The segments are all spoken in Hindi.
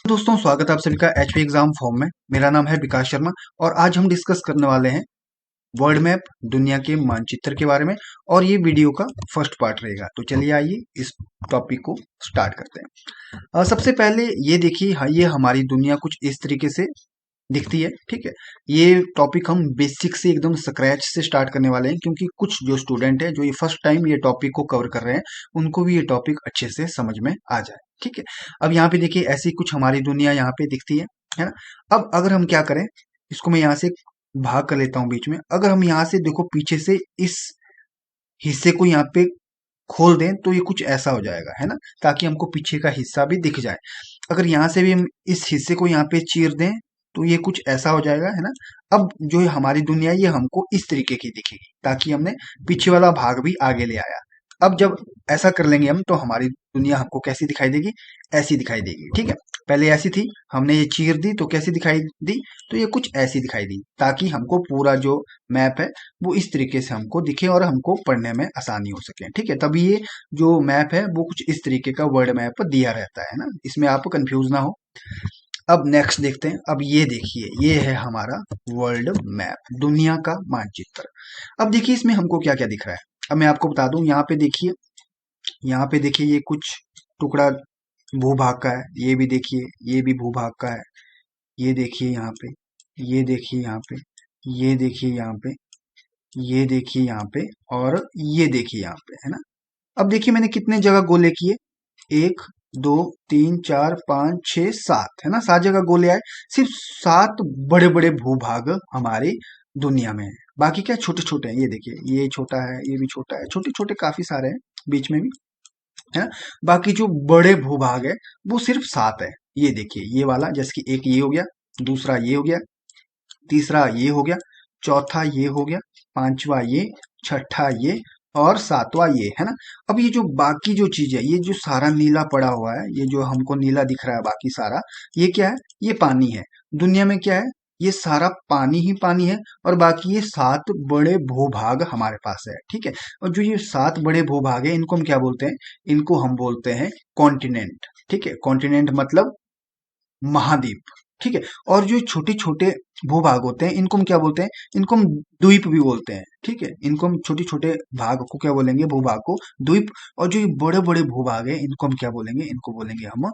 दोस्तों, स्वागत है आप सभी का एचपी एग्जाम फॉर्म में। मेरा नाम है विकास शर्मा और आज हम डिस्कस करने वाले हैं वर्ल्ड मैप, दुनिया के मानचित्र के बारे में। और ये वीडियो का फर्स्ट पार्ट रहेगा। तो चलिए आइए इस टॉपिक को स्टार्ट करते हैं। सबसे पहले ये देखिए, हाँ, ये हमारी दुनिया कुछ इस तरीके से दिखती है। ठीक है, ये टॉपिक हम बेसिक से एकदम स्क्रैच से स्टार्ट करने वाले हैं, क्योंकि कुछ जो स्टूडेंट है जो ये फर्स्ट टाइम ये टॉपिक को कवर कर रहे हैं, उनको भी ये टॉपिक अच्छे से समझ में आ जाए। ठीक है, अब यहाँ पे देखिए ऐसी कुछ हमारी दुनिया यहाँ पे दिखती है ना। अब अगर हम क्या करें, इसको मैं यहाँ से भाग कर लेता हूँ बीच में। अगर हम यहाँ से देखो पीछे से इस हिस्से को यहाँ पे खोल दें तो ये कुछ ऐसा हो जाएगा, है ना, ताकि हमको पीछे का हिस्सा भी दिख जाए। अगर यहाँ से भी हम इस हिस्से को यहाँ पे चीर दें तो ये कुछ ऐसा हो जाएगा, है ना। अब जो ये हमारी दुनिया ये हमको इस तरीके की दिखेगी, ताकि हमने पीछे वाला भाग भी आगे ले आया। अब जब ऐसा कर लेंगे हम तो हमारी दुनिया हमको कैसी दिखाई देगी, ऐसी दिखाई देगी। ठीक है, पहले ऐसी थी, हमने ये चीर दी तो कैसी दिखाई दी, तो ये कुछ ऐसी दिखाई दी, ताकि हमको पूरा जो मैप है वो इस तरीके से हमको दिखे और हमको पढ़ने में आसानी हो सके। ठीक है, तभी ये जो मैप है वो कुछ इस तरीके का वर्ल्ड मैप दिया रहता है ना, इसमें आप कंफ्यूज ना हो। अब नेक्स्ट देखते हैं। अब ये देखिए, ये है हमारा वर्ल्ड मैप, दुनिया का मानचित्र। अब देखिए इसमें हमको क्या क्या दिख रहा है। अब मैं आपको बता दूं, यहाँ पे देखिए, यहाँ पे देखिए ये कुछ टुकड़ा भूभाग का है, ये भी देखिए ये भी भूभाग का है। ये देखिए यहाँ पे, ये देखिए यहाँ पे, ये देखिए यहाँ पे, ये देखिए यहाँ पे, और ये देखिए यहाँ पे, है ना। अब देखिए मैंने कितने जगह गोले किए, 1 2 3 4 5 6 7, है ना, 7 जगह गोले आए। सिर्फ 7 बड़े बड़े भूभाग हमारी दुनिया में है, बाकी क्या छोटे छोटे हैं। ये देखिए ये छोटा है, ये भी छोटा है, छोटे छोटे काफी सारे हैं बीच में भी, है ना। बाकी जो बड़े भूभाग है वो सिर्फ 7 है। ये देखिए ये वाला, जैसे कि एक ये हो गया, दूसरा ये हो गया, तीसरा ये हो गया, चौथा ये हो गया, पांचवा ये, छठा ये, और सातवां ये, है ना। अब ये जो बाकी जो चीज है, ये जो सारा नीला पड़ा हुआ है, ये जो हमको नीला दिख रहा है बाकी सारा, ये क्या है, ये पानी है। दुनिया में क्या है, ये सारा पानी ही पानी है। और बाकी ये 7 बड़े भूभाग हमारे पास है। ठीक है, और जो ये 7 बड़े भूभाग है इनको हम क्या बोलते हैं, इनको हम बोलते हैं कॉन्टिनेंट। ठीक है, कॉन्टिनेंट मतलब महाद्वीप। ठीक है, और जो छोटे छोटे भूभाग होते हैं इनको हम क्या बोलते हैं, इनको हम द्वीप भी बोलते हैं। ठीक है, इनको हम छोटे छोटे भाग को क्या बोलेंगे, भूभाग को द्वीप। और जो ये बड़े बड़े भूभाग है इनको हम क्या बोलेंगे, इनको बोलेंगे हम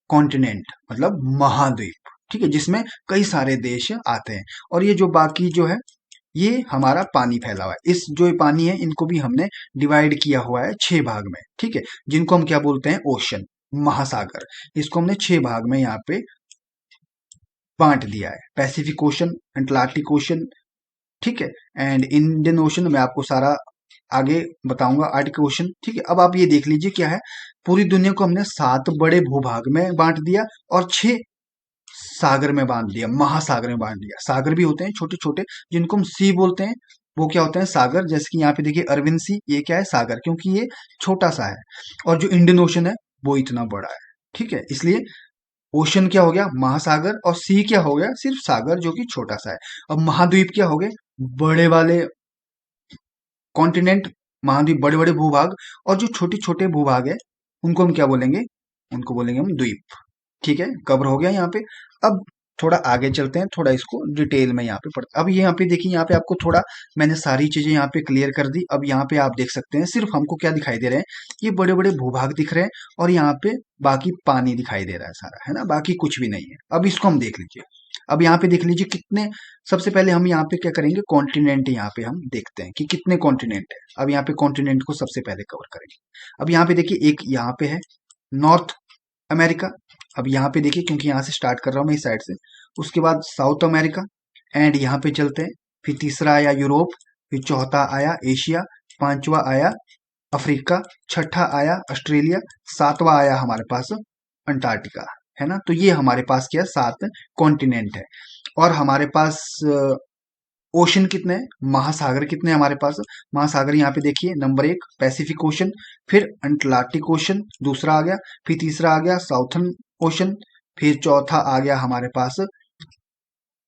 कॉन्टिनेंट, मतलब महाद्वीप। ठीक है, जिसमें कई सारे देश आते हैं। और ये जो बाकी जो है ये हमारा पानी फैला हुआ है। इस जो ये पानी है इनको भी हमने डिवाइड किया हुआ है 6 भाग में। ठीक है, जिनको हम क्या बोलते हैं, ओशन, महासागर। इसको हमने 6 भाग में यहाँ पे बांट दिया है। पैसिफिक ओशन, अटलांटिक ओशन, ठीक है, एंड इंडियन ओशन। मैं आपको सारा आगे बताऊंगा, आर्टिक ओशन। ठीक है, अब आप ये देख लीजिए क्या है, पूरी दुनिया को हमने 7 बड़े भूभाग में बांट दिया और 6 सागर में बांट दिया, महासागर में बांट दिया। सागर भी होते हैं छोटे छोटे, जिनको हम सी बोलते हैं, वो क्या होते हैं, सागर। जैसे कि यहाँ पे देखिए अरविंद सी, ये क्या है, सागर, क्योंकि ये छोटा सा है। और जो इंडियन ओशन है वो इतना बड़ा है। ठीक है, इसलिए ओशन क्या हो गया, महासागर, और सी क्या हो गया, सिर्फ सागर, जो कि छोटा सा है। अब महाद्वीप क्या हो गए, बड़े वाले कॉन्टिनेंट, महाद्वीप, बड़े बड़े भूभाग। और जो छोटे छोटे भूभाग है उनको हम क्या बोलेंगे, उनको बोलेंगे हम द्वीप। ठीक है, कवर हो गया यहाँ पे। अब थोड़ा आगे चलते हैं, थोड़ा इसको डिटेल में यहाँ पे पढ़ते। अब यहाँ पे देखिए, यहाँ पे आपको थोड़ा मैंने सारी चीजें यहाँ पे क्लियर कर दी। अब यहाँ पे आप देख सकते हैं सिर्फ हमको क्या दिखाई दे रहे हैं, ये बड़े बड़े भूभाग दिख रहे हैं और यहाँ पे बाकी पानी दिखाई दे रहा है सारा, है ना, बाकी कुछ भी नहीं है। अब इसको हम देख लीजिए। अब यहाँ पे देख लीजिए कितने, सबसे पहले हम यहाँ पे क्या करेंगे, कॉन्टिनेंट यहाँ पे हम देखते हैं कि कितने कॉन्टिनेंट है। अब यहाँ पे कॉन्टिनेंट को सबसे पहले कवर करेंगे। अब यहाँ पे देखिए एक यहाँ पे है नॉर्थ अमेरिका। अब यहाँ पे देखिए, क्योंकि यहाँ से स्टार्ट कर रहा हूँ मैं इस साइड से, उसके बाद साउथ अमेरिका, एंड यहाँ पे चलते हैं। फिर तीसरा आया यूरोप, फिर चौथा आया एशिया, पांचवा आया अफ्रीका, छठा आया ऑस्ट्रेलिया, सातवां आया हमारे पास अंटार्कटिका, है ना। तो ये हमारे पास क्या, 7 कॉन्टिनेंट है। और हमारे पास ओशन कितने हैं, महासागर कितने हैं हमारे पास। महासागर यहाँ पे देखिए, नंबर 1 पैसिफिक ओशन, फिर अटलांटिक ओशन दूसरा आ गया, फिर तीसरा आ गया साउथर्न ओशन, फिर चौथा आ गया हमारे पास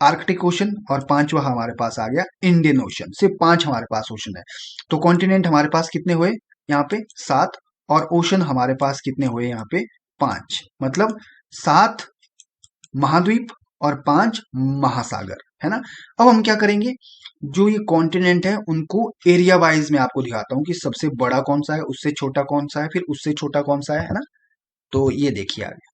आर्कटिक ओशन, और पांचवा हमारे पास आ गया इंडियन ओशन। सिर्फ 5 हमारे पास ओशन है। तो कॉन्टिनेंट हमारे पास कितने हुए यहाँ पे, 7, और ओशन हमारे पास कितने हुए यहाँ पे, 5। मतलब 7 महाद्वीप और 5 महासागर, है ना। अब हम क्या करेंगे, जो ये कॉन्टिनेंट है उनको एरिया वाइज में आपको दिखाता हूँ कि सबसे बड़ा कौन सा है, उससे छोटा कौन सा है, फिर उससे छोटा कौन सा है ना। तो ये देखिए आगे,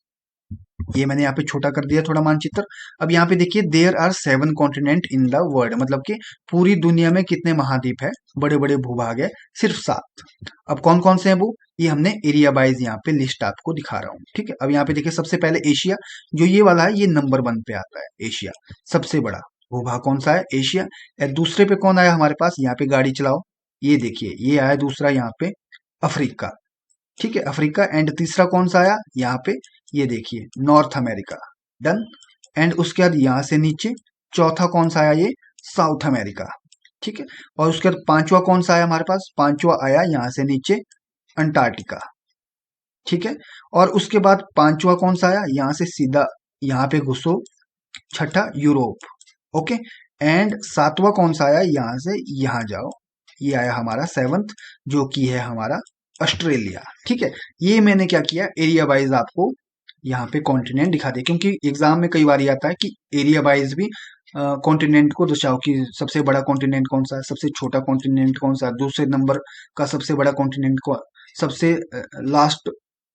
ये मैंने यहाँ पे छोटा कर दिया थोड़ा मानचित्र। अब यहाँ पे देखिए there are 7 continent in the world, मतलब कि पूरी दुनिया में कितने महाद्वीप है, बड़े बड़े भूभाग है, सिर्फ 7। अब कौन कौन से हैं वो, ये हमने एरिया वाइज यहाँ पे लिस्ट आपको दिखा रहा हूँ, ठीक है। अब यहाँ पे देखिए सबसे पहले एशिया, जो ये वाला है ये नंबर 1 पे आता है। एशिया सबसे बड़ा भूभाग कौन सा है, एशिया। दूसरे पे कौन आया हमारे पास, यहाँ पे गाड़ी चलाओ, ये देखिए ये आया दूसरा यहाँ पे अफ्रीका, ठीक है, अफ्रीका। एंड तीसरा कौन सा आया यहाँ पे, ये देखिए नॉर्थ अमेरिका, डन। एंड उसके बाद यहाँ से नीचे चौथा कौन सा आया, ये साउथ अमेरिका, ठीक है। और उसके बाद पांचवा कौन सा आया हमारे पास, पांचवा आया यहाँ से नीचे अंटार्कटिका, ठीक है। और उसके बाद पांचवा कौन सा आया, यहाँ से सीधा यहाँ पे घुसो, छठा यूरोप, ओके। एंड सातवां कौन सा आया, यहाँ से यहाँ जाओ, ये आया हमारा 7th, जो कि है हमारा ऑस्ट्रेलिया, ठीक है। ये मैंने क्या किया, एरिया वाइज आपको यहाँ पे कॉन्टिनेंट दिखा दे, क्योंकि एग्जाम में कई बार ये आता है कि एरिया वाइज भी कॉन्टिनेंट को दर्शाओ कि सबसे बड़ा कॉन्टिनेंट कौन सा है, सबसे छोटा कॉन्टिनेंट कौन सा है, दूसरे नंबर का सबसे बड़ा कॉन्टिनेंट को, सबसे लास्ट,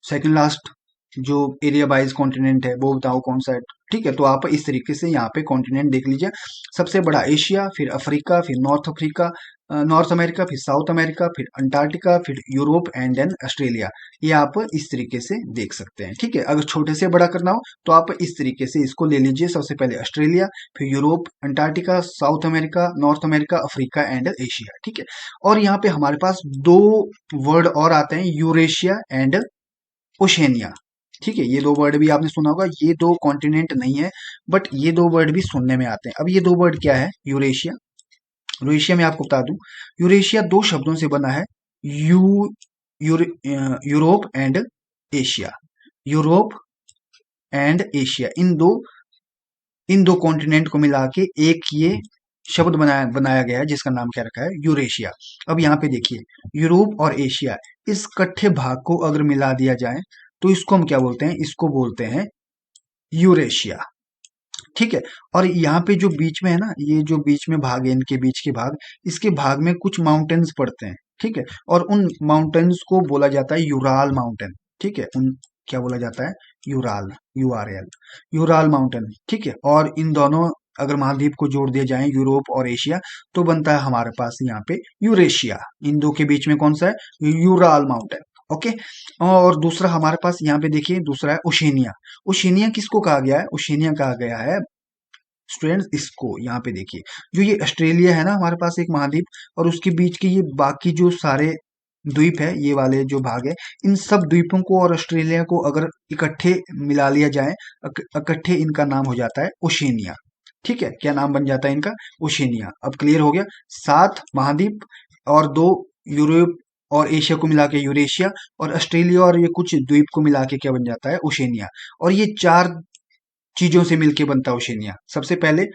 सेकंड लास्ट जो एरिया वाइज कॉन्टिनेंट है वो बताओ कौन सा है, ठीक है। तो आप इस तरीके से यहाँ पे कॉन्टिनेंट देख लीजिए, सबसे बड़ा एशिया, फिर अफ्रीका, फिर नॉर्थ अफ्रीका, नॉर्थ अमेरिका, फिर साउथ अमेरिका, फिर अंटार्कटिका, फिर यूरोप एंड देन ऑस्ट्रेलिया। ये आप इस तरीके से देख सकते हैं, ठीक है। अगर छोटे से बड़ा करना हो तो आप इस तरीके से इसको ले लीजिए, सबसे पहले ऑस्ट्रेलिया, फिर Europe, Antarctica, south America, north America, Africa and Asia, ठीक है। और यहाँ पे हमारे पास 2 वर्ड और आते हैं, यूरेशिया एंड ओशेनिया, ठीक है। ये 2 वर्ड भी आपने सुना होगा, ये 2 कॉन्टिनेंट नहीं है, बट ये 2 वर्ड भी सुनने में आते हैं। अब ये 2 वर्ड क्या है, यूरेशिया, यूरेशिया में आपको बता दूं, यूरेशिया 2 शब्दों से बना है, U Europe and Asia, Europe and Asia, इन दो कॉन्टिनेंट को मिला के एक ये शब्द बनाया बनाया गया है, जिसका नाम क्या रखा है, यूरेशिया। अब यहाँ पे देखिए, यूरोप और एशिया, इस कट्ठे भाग को अगर मिला दिया जाए तो इसको हम क्या बोलते हैं, इसको बोलते हैं यूरेशिया, ठीक है। और यहाँ पे जो बीच में है ना, ये जो बीच में भाग है, इनके बीच के भाग, इसके भाग में कुछ माउंटेन्स पड़ते हैं, ठीक है। और उन माउंटेन्स को बोला जाता है यूराल माउंटेन, ठीक है। उन क्या बोला जाता है, यूराल, यूआरएल, यूराल माउंटेन, ठीक है। और इन दोनों अगर महाद्वीप को जोड़ दिया जाए, यूरोप और एशिया, तो बनता है हमारे पास यहाँ पे यूरेशिया। इन दो के बीच में कौन सा है, यूराल माउंटेन, ओके। और दूसरा हमारे पास यहाँ पे देखिए, दूसरा है ओशेनिया। ओशेनिया किसको कहा गया है, ओशेनिया कहा गया है स्टूडेंट्स इसको, यहाँ पे देखिए, जो ये ऑस्ट्रेलिया है ना हमारे पास एक महाद्वीप, और उसके बीच के ये बाकी जो सारे द्वीप है, ये वाले जो भाग है, इन सब द्वीपों को और ऑस्ट्रेलिया को अगर इकट्ठे मिला लिया जाए, इकट्ठे इनका नाम हो जाता है ओशेनिया, ठीक है। क्या नाम बन जाता है इनका, ओशेनिया। अब क्लियर हो गया, 7 महाद्वीप और 2 यूरोप और एशिया को मिला के यूरेशिया, और ऑस्ट्रेलिया और ये कुछ द्वीप को मिला के क्या बन जाता है, ओशेनिया। और ये 4 चीजों से मिलके बनता है ओशेनिया। सबसे पहले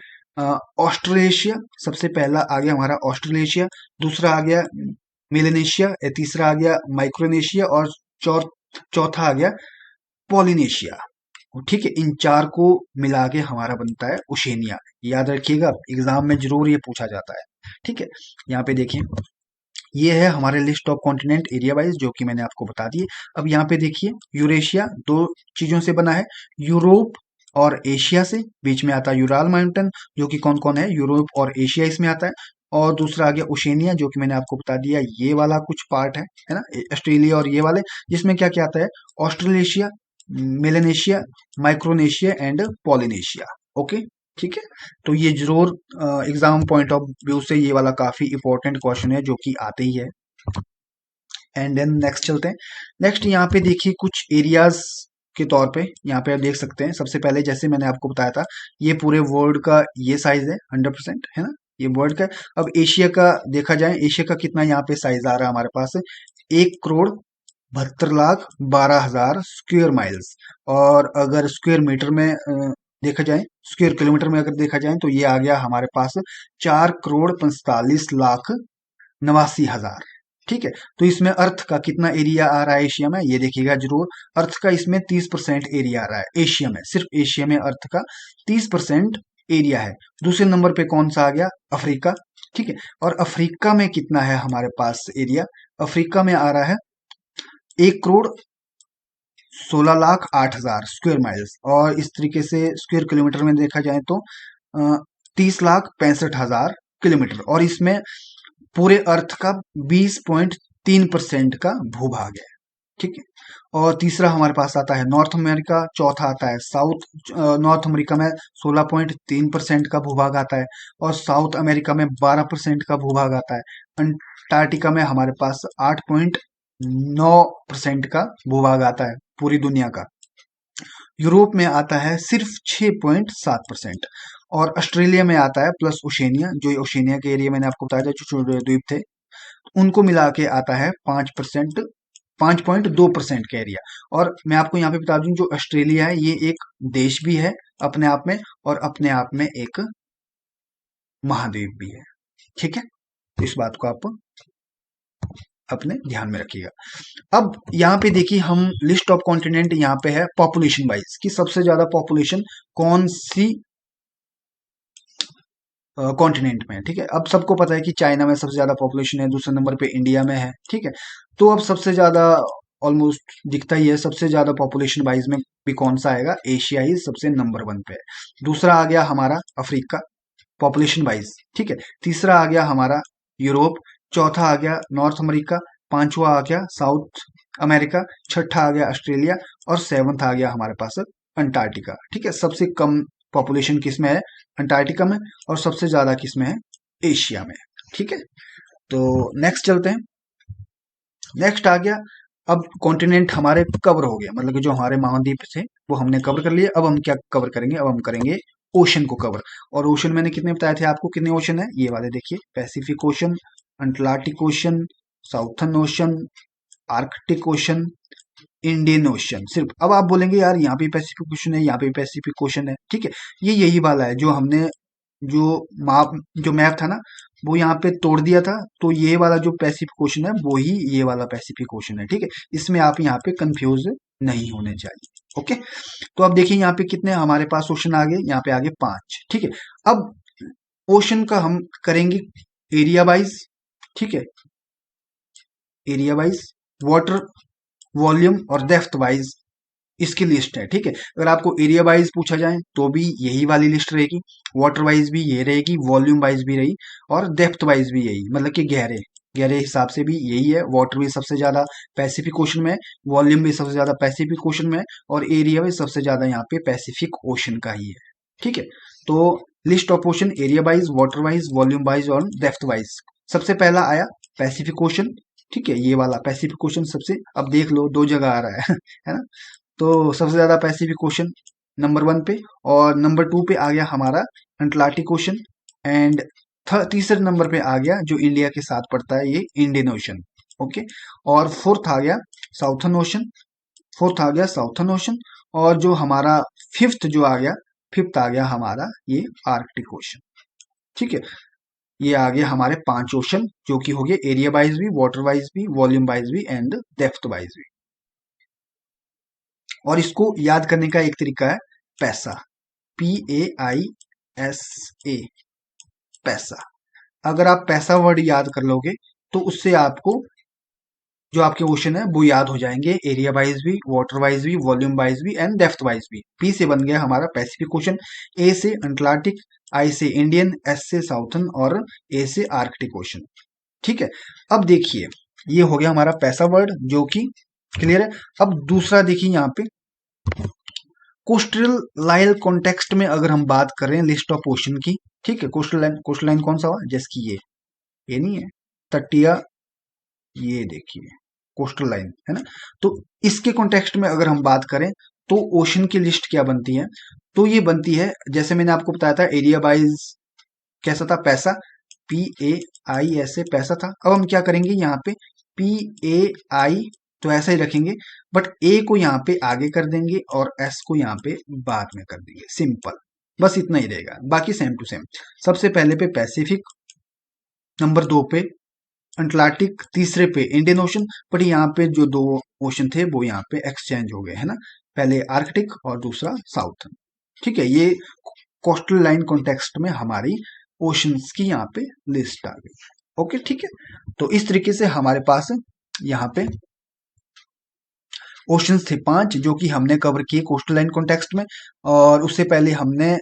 ऑस्ट्रेलेशिया, सबसे पहला आ गया हमारा ऑस्ट्रेलेशिया, दूसरा आ गया मेलेनेशिया, तीसरा आ गया माइक्रोनेशिया, और चौथा आ गया पॉलिनेशिया, ठीक है। इन 4 को मिला के हमारा बनता है ओशेनिया। याद रखिएगा, एग्जाम में जरूर ये पूछा जाता है, ठीक है। यहाँ पे देखिए, ये है हमारे list of continent area wise, जो कि मैंने आपको बता दिए। अब यहाँ पे देखिए, यूरेशिया 2 चीजों से बना है, यूरोप और एशिया से, बीच में आता है यूराल माउंटेन, जो कि कौन कौन है, यूरोप और एशिया इसमें आता है। और दूसरा आ गया ओशेनिया, जो कि मैंने आपको बता दिया, ये वाला कुछ पार्ट है ना, ऑस्ट्रेलिया और ये वाले, जिसमें क्या क्या आता है, Australasia, Melanesia, Micronesia and Polynesia, okay, ठीक है। तो ये जरूर एग्जाम पॉइंट ऑफ व्यू से ये वाला काफी इंपॉर्टेंट क्वेश्चन है, जो कि आते ही है। एंड देन नेक्स्ट चलते हैं। नेक्स्ट यहाँ पे देखिए, कुछ एरियाज के तौर पे यहाँ पे आप देख सकते हैं। सबसे पहले जैसे मैंने आपको बताया था, ये पूरे वर्ल्ड का ये साइज है 100%, है ना, ये वर्ल्ड का। अब एशिया का देखा जाए, एशिया का कितना यहाँ पे साइज आ रहा है हमारे पास, 1,72,12,000 स्क्वायर माइल्स। और अगर स्क्वायर मीटर में देखा जाए, स्क्वायर किलोमीटर में अगर देखा जाए, तो ये आ गया हमारे पास 4,45,89,000, ठीक है। तो इसमें अर्थ का कितना एरिया आ रहा है एशिया में, ये देखिएगा जरूर। अर्थ का इसमें 30% एरिया आ रहा है एशिया में, सिर्फ एशिया में अर्थ का 30% एरिया है। दूसरे नंबर पे कौन सा आ गया, अफ्रीका। ठीक है। और अफ्रीका में कितना है हमारे पास एरिया, अफ्रीका में आ रहा है 1,16,08,000 स्क्वायर माइल्स, और इस तरीके से स्क्वायर किलोमीटर में देखा जाए तो 30,65,000 किलोमीटर। और इसमें पूरे अर्थ का 20.3% का भूभाग है। ठीक है। और तीसरा हमारे पास आता है नॉर्थ अमेरिका, चौथा आता है साउथ। नॉर्थ अमेरिका में 16.3% का भूभाग आता है, और साउथ अमेरिका में 12% का भूभाग आता है। अंटार्कटिका में हमारे पास 8.9% का भूभाग आता है पूरी दुनिया का। यूरोप में आता है सिर्फ 6.7%, और ऑस्ट्रेलिया में आता है प्लस ओशेनिया, जो ओशेनिया के एरिया मैंने आपको बताया था, जो छोटे द्वीप थे, उनको मिला के आता है 5%, 5.2% का एरिया। और मैं आपको यहाँ पे बता दूं, जो ऑस्ट्रेलिया है ये एक देश भी है अपने आप में, और अपने आप में एक महाद्वीप भी है। ठीक है। तो इस बात को आप अपने ध्यान में रखिएगा। अब यहाँ पे देखिए, हम लिस्ट ऑफ कॉन्टिनेंट यहाँ पे है पॉपुलेशन वाइज कि सबसे ज्यादा पॉपुलेशन कौन सी कॉन्टिनेंट में है। ठीक है। अब सबको पता है कि चाइना में सबसे ज्यादा पॉपुलेशन है, दूसरे नंबर पे इंडिया में है। ठीक है। तो अब सबसे ज्यादा ऑलमोस्ट दिखता ही है, सबसे ज्यादा पॉपुलेशन वाइज में भी कौन सा आएगा, एशिया ही सबसे नंबर 1 पे है। दूसरा आ गया हमारा अफ्रीका पॉपुलेशन वाइज। ठीक है। तीसरा आ गया हमारा यूरोप, चौथा आ गया नॉर्थ अमेरिका, पांचवा आ गया साउथ अमेरिका, छठा आ गया ऑस्ट्रेलिया, और सेवंथ आ गया हमारे पास अंटार्कटिका। ठीक है। सबसे कम पॉपुलेशन किसमें है, अंटार्कटिका में, और सबसे ज्यादा किसमें है, एशिया में। ठीक है। तो नेक्स्ट चलते हैं। नेक्स्ट आ गया, अब कॉन्टिनेंट हमारे कवर हो गया, मतलब कि जो हमारे महाद्वीप थे वो हमने कवर कर लिए। अब हम क्या कवर करेंगे, अब हम करेंगे ओशन को कवर। और ओशन मैंने कितने बताए थे आपको, कितने ओशन है, ये वाले देखिए, Pacific ocean, Atlantic ocean, southern ocean, Arctic ocean, Indian ocean. सिर्फ अब आप बोलेंगे यार यहाँ पे पैसिफिक ओशन है, यहाँ पे पैसिफिक ओशन है। ठीक है। ये यही वाला है जो हमने, जो माप, जो मैप था ना, वो यहाँ पे तोड़ दिया था। तो ये वाला जो पैसिफिक ओशन है वो ही ये वाला पैसिफिक ओशन है। ठीक है। इसमें आप यहाँ पे कंफ्यूज नहीं होने चाहिए। ओके। तो अब देखिए यहाँ पे कितने हमारे पास ओशन आ गए, यहाँ पे आगे 5। ठीक है। अब ओशन का हम करेंगे एरिया वाइज। ठीक है। एरिया वाइज, वाटर वॉल्यूम और डेप्थ वाइज इसकी लिस्ट है। ठीक है। अगर आपको एरिया वाइज पूछा जाए तो भी यही वाली लिस्ट रहेगी, वाटर वाइज भी ये रहेगी, वॉल्यूम वाइज भी रही, और डेप्थ वाइज भी यही, मतलब कि गहरे गहरे हिसाब से भी यही है। वाटर भी सबसे ज्यादा पैसिफिक ओशन में है, वॉल्यूम भी सबसे ज्यादा पैसिफिक ओशन में है, और एरिया भी सबसे ज्यादा यहाँ पे पैसिफिक ओशन का ही है। ठीक है। तो list of ocean area wise, water wise, volume wise और डेप्थ वाइज। सबसे पहला आया पैसिफिक ओशन। ठीक है। ये वाला पैसिफिक ओशन सबसे, अब देख लो 2 जगह आ रहा है है ना। तो सबसे ज्यादा पैसिफिक ओशन नंबर 1 पे, और नंबर 2 पे आ गया हमारा अटलांटिक ओशन, एंड तीसरे नंबर पे आ गया जो इंडिया के साथ पड़ता है, ये इंडियन ओशन। ओके। और फोर्थ आ गया साउथर्न ओशन, फोर्थ आ गया साउथर्न ओशन, और जो हमारा फिफ्थ आ गया हमारा ये आर्कटिक ओशन। ठीक है। ये आ गया हमारे 5 ओशन, जो कि हो गए एरिया वाइज भी, वाटर वाइज भी, वॉल्यूम वाइज भी, एंड डेप्थ वाइज भी। और इसको याद करने का एक तरीका है पैसा, PAISA, पैसा। अगर आप पैसा वर्ड याद कर लोगे तो उससे आपको जो आपके ओशन है वो याद हो जाएंगे, एरिया वाइज भी, वाटर वाइज भी, वॉल्यूम वाइज भी, एंड डेप्थ वाइज भी। पी से बन गया हमारा पैसिफिक ओशन, ए से अटलांटिक, आई से इंडियन, एस से साउथर्न, और ए से आर्कटिक ओशन। ठीक है। अब देखिए, ये हो गया हमारा पैसा वर्ड, जो कि क्लियर है। अब दूसरा देखिए यहाँ पे कोस्टल लाइन कॉन्टेक्स्ट में अगर हम बात करें लिस्ट ऑफ ओशन की। ठीक है। कोस्टल लाइन कौन सा हुआ, जैसे कि ये नहीं है तटिया, ये देखिए कोस्टल लाइन है ना। तो इसके कॉन्टेक्स्ट में अगर हम बात करें तो ओशन की लिस्ट क्या बनती है, तो ये बनती है, जैसे मैंने आपको बताया था एरिया वाइज कैसा था, पैसा, PAISA पैसा था। अब हम क्या करेंगे यहाँ पे, PAI तो ऐसा ही रखेंगे, बट ए को यहाँ पे आगे कर देंगे और एस को यहाँ पे बाद में कर देंगे, सिंपल, बस इतना ही रहेगा, बाकी सेम टू सेम। सबसे पहले पे पैसिफिक, नंबर 2 पे अटलांटिक तीसरे पे इंडियन ओशन, बट यहाँ पे जो दो ओशन थे वो यहाँ पे एक्सचेंज हो गए है ना, पहले आर्कटिक और दूसरा साउथ। ठीक है, ये कोस्टल लाइन कॉन्टेक्स्ट में हमारी ओशंस की यहाँ पे लिस्ट आ गई। ओके ठीक है, तो इस तरीके से हमारे पास यहाँ पे ओशंस थे 5 जो कि हमने कवर किए कोस्टल लाइन कॉन्टेक्स्ट में। और उससे पहले हमने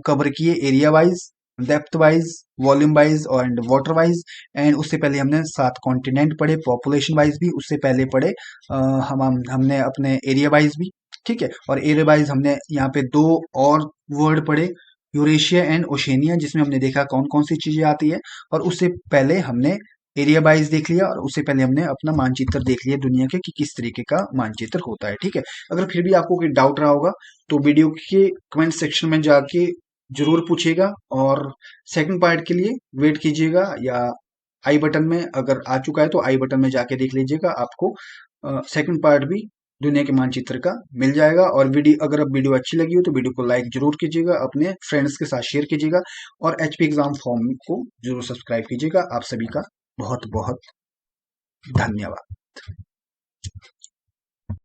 कवर किए area wise, depth wise, volume wise और वाटर वाइज। एंड उससे पहले हमने 7 कॉन्टिनेंट पढ़े, पॉपुलेशन वाइज भी उससे पहले पढ़े। हमने अपने एरिया वाइज भी, ठीक है। और एरिया वाइज हमने यहाँ पे 2 और वर्ड पढ़े, यूरेशिया एंड ओशेनिया, जिसमें हमने देखा कौन कौन सी चीजें आती है। और उससे पहले हमने एरिया वाइज देख लिया, और उससे पहले हमने अपना मानचित्र देख लिया दुनिया के कि किस तरीके का मानचित्र होता है। ठीक है, अगर फिर भी आपको कोई डाउट रहा होगा तो वीडियो के कमेंट सेक्शन में जाके जरूर पूछिएगा, और सेकंड पार्ट के लिए वेट कीजिएगा, या आई बटन में अगर आ चुका है तो आई बटन में जाके देख लीजिएगा, आपको सेकंड पार्ट भी दुनिया के मानचित्र का मिल जाएगा। और वीडियो अगर अब वीडियो अच्छी लगी हो तो वीडियो को लाइक जरूर कीजिएगा, अपने फ्रेंड्स के साथ शेयर कीजिएगा, और एचपी एग्जाम फॉर्म को जरूर सब्सक्राइब कीजिएगा। आप सभी का बहुत बहुत धन्यवाद।